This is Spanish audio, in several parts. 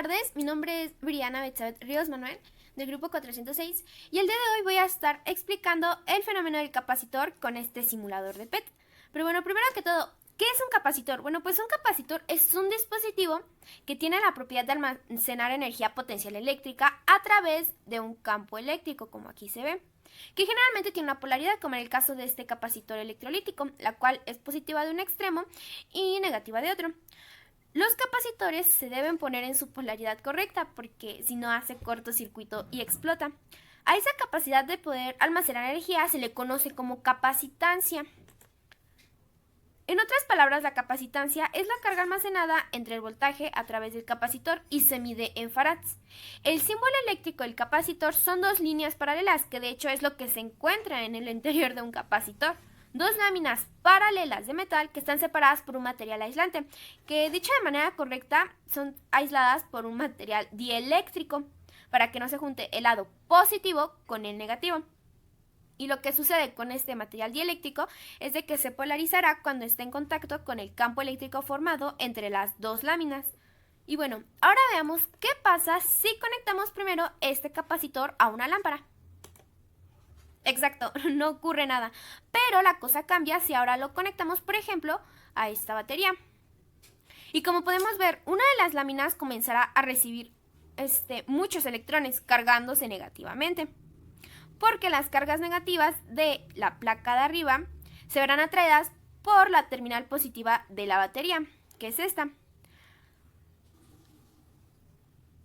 tardes, mi nombre es Briana Betsabeth Ríos Manuel, del grupo 406, y el día de hoy voy a estar explicando el fenómeno del capacitor con este simulador de PET. Pero bueno, primero que todo, ¿qué es un capacitor? Bueno, pues un capacitor es un dispositivo que tiene la propiedad de almacenar energía potencial eléctrica a través de un campo eléctrico, como aquí se ve, que generalmente tiene una polaridad, como en el caso de este capacitor electrolítico, la cual es positiva de un extremo y negativa de otro. Los capacitores se deben poner en su polaridad correcta porque si no hace cortocircuito y explota. A esa capacidad de poder almacenar energía se le conoce como capacitancia. En otras palabras, la capacitancia es la carga almacenada entre el voltaje a través del capacitor y se mide en farads. El símbolo eléctrico del capacitor son dos líneas paralelas, que de hecho es lo que se encuentra en el interior de un capacitor. Dos láminas paralelas de metal que están separadas por un material aislante, que dicho de manera correcta son aisladas por un material dieléctrico para que no se junte el lado positivo con el negativo. Y lo que sucede con este material dieléctrico es de que se polarizará cuando esté en contacto con el campo eléctrico formado entre las dos láminas. Y bueno, ahora veamos qué pasa si conectamos primero este capacitor a una lámpara. Exacto, no ocurre nada, pero la cosa cambia si ahora lo conectamos, por ejemplo, a esta batería. Y como podemos ver, una de las láminas comenzará a recibir muchos electrones cargándose negativamente, porque las cargas negativas de la placa de arriba se verán atraídas por la terminal positiva de la batería, que es esta.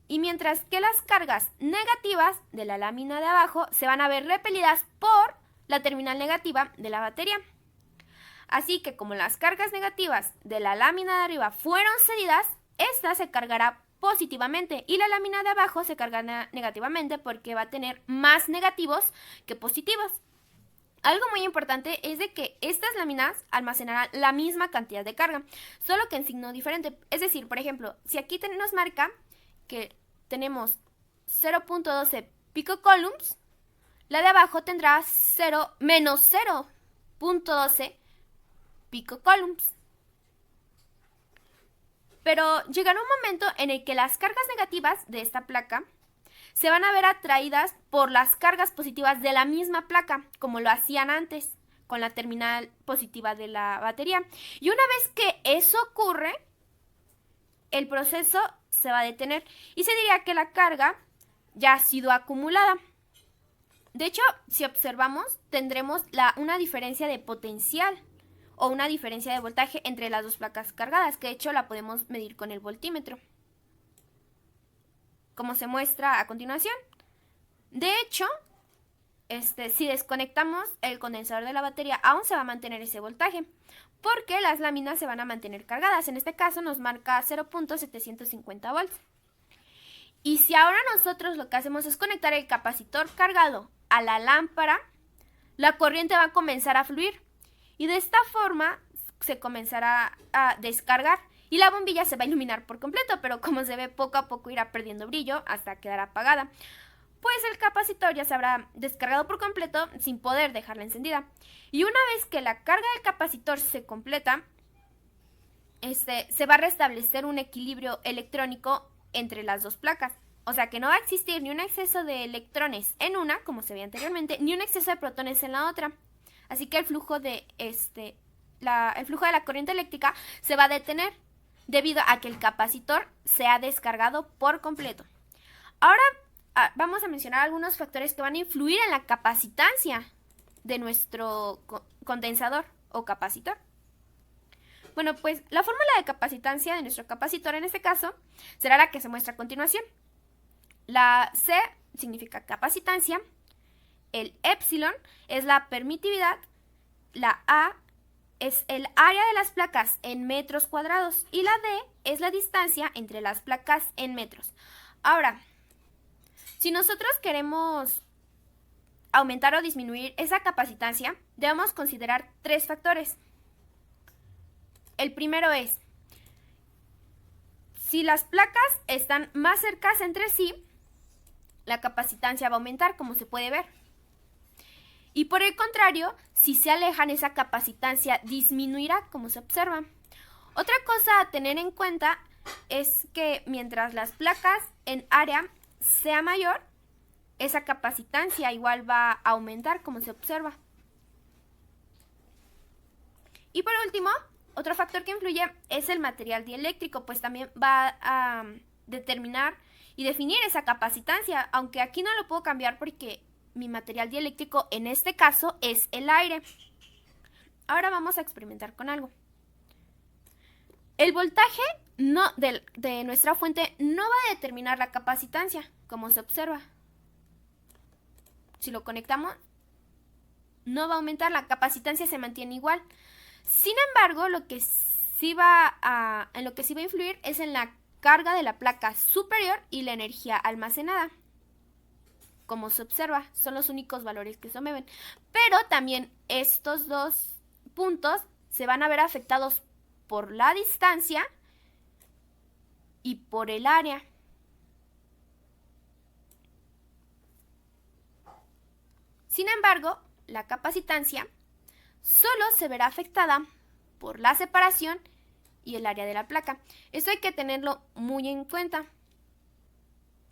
Y mientras que las cargas negativas de la lámina de abajo se van a ver repelidas por la terminal negativa de la batería. Así que como las cargas negativas de la lámina de arriba fueron cedidas, esta se cargará positivamente y la lámina de abajo se cargará negativamente porque va a tener más negativos que positivos. Algo muy importante es de que estas láminas almacenarán la misma cantidad de carga, solo que en signo diferente. Es decir, por ejemplo, si aquí nos marca que tenemos 0.12 picocoulombs, la de abajo tendrá menos 0.12 picocoulombs. Pero llegará un momento en el que las cargas negativas de esta placa se van a ver atraídas por las cargas positivas de la misma placa, como lo hacían antes con la terminal positiva de la batería. Y una vez que eso ocurre, el proceso se va a detener y se diría que la carga ya ha sido acumulada. De hecho, si observamos, tendremos una diferencia de potencial o una diferencia de voltaje entre las dos placas cargadas, que de hecho la podemos medir con el voltímetro, como se muestra a continuación. De hecho, si desconectamos el condensador de la batería, aún se va a mantener ese voltaje, porque las láminas se van a mantener cargadas. En este caso nos marca 0.750 volts. Y si ahora nosotros lo que hacemos es conectar el capacitor cargado a la lámpara, la corriente va a comenzar a fluir. Y de esta forma se comenzará a descargar y la bombilla se va a iluminar por completo, pero como se ve, poco a poco irá perdiendo brillo hasta quedar apagada. Pues el capacitor ya se habrá descargado por completo sin poder dejarla encendida. Y una vez que la carga del capacitor se completa, se va a restablecer un equilibrio electrónico entre las dos placas. O sea que no va a existir ni un exceso de electrones en una, como se veía anteriormente, ni un exceso de protones en la otra. Así que el flujo de la corriente eléctrica se va a detener debido a que el capacitor se ha descargado por completo. Ahora vamos a mencionar algunos factores que van a influir en la capacitancia de nuestro condensador o capacitor. Bueno, pues la fórmula de capacitancia de nuestro capacitor en este caso será la que se muestra a continuación. La C significa capacitancia, el epsilon es la permitividad, la A es el área de las placas en metros cuadrados y la D es la distancia entre las placas en metros. Ahora, si nosotros queremos aumentar o disminuir esa capacitancia, debemos considerar tres factores. El primero es, si las placas están más cercanas entre sí, la capacitancia va a aumentar, como se puede ver. Y por el contrario, si se alejan, esa capacitancia disminuirá, como se observa. Otra cosa a tener en cuenta es que mientras las placas en área sea mayor, esa capacitancia igual va a aumentar, como se observa. Y por último, otro factor que influye es el material dieléctrico, pues también va a determinar y definir esa capacitancia, aunque aquí no lo puedo cambiar porque mi material dieléctrico en este caso es el aire. Ahora vamos a experimentar con algo. El voltaje de nuestra fuente no va a determinar la capacitancia, como se observa. Si lo conectamos, no va a aumentar, la capacitancia se mantiene igual. Sin embargo, en lo que sí va a influir es en la carga de la placa superior y la energía almacenada. Como se observa, son los únicos valores que se mueven. Pero también estos dos puntos se van a ver afectados por la distancia y por el área. Sin embargo, la capacitancia solo se verá afectada por la separación y el área de la placa. Esto hay que tenerlo muy en cuenta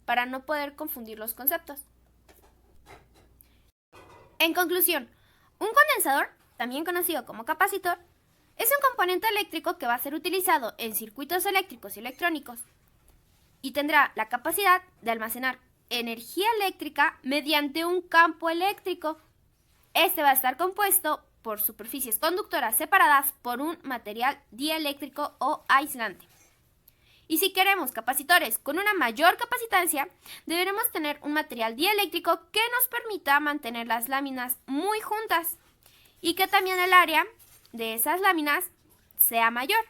para no poder confundir los conceptos. En conclusión, un condensador, también conocido como capacitor, es un componente eléctrico que va a ser utilizado en circuitos eléctricos y electrónicos y tendrá la capacidad de almacenar energía eléctrica mediante un campo eléctrico. Este va a estar compuesto por superficies conductoras separadas por un material dieléctrico o aislante. Y si queremos capacitores con una mayor capacitancia, deberemos tener un material dieléctrico que nos permita mantener las láminas muy juntas y que también el área de esas láminas sea mayor.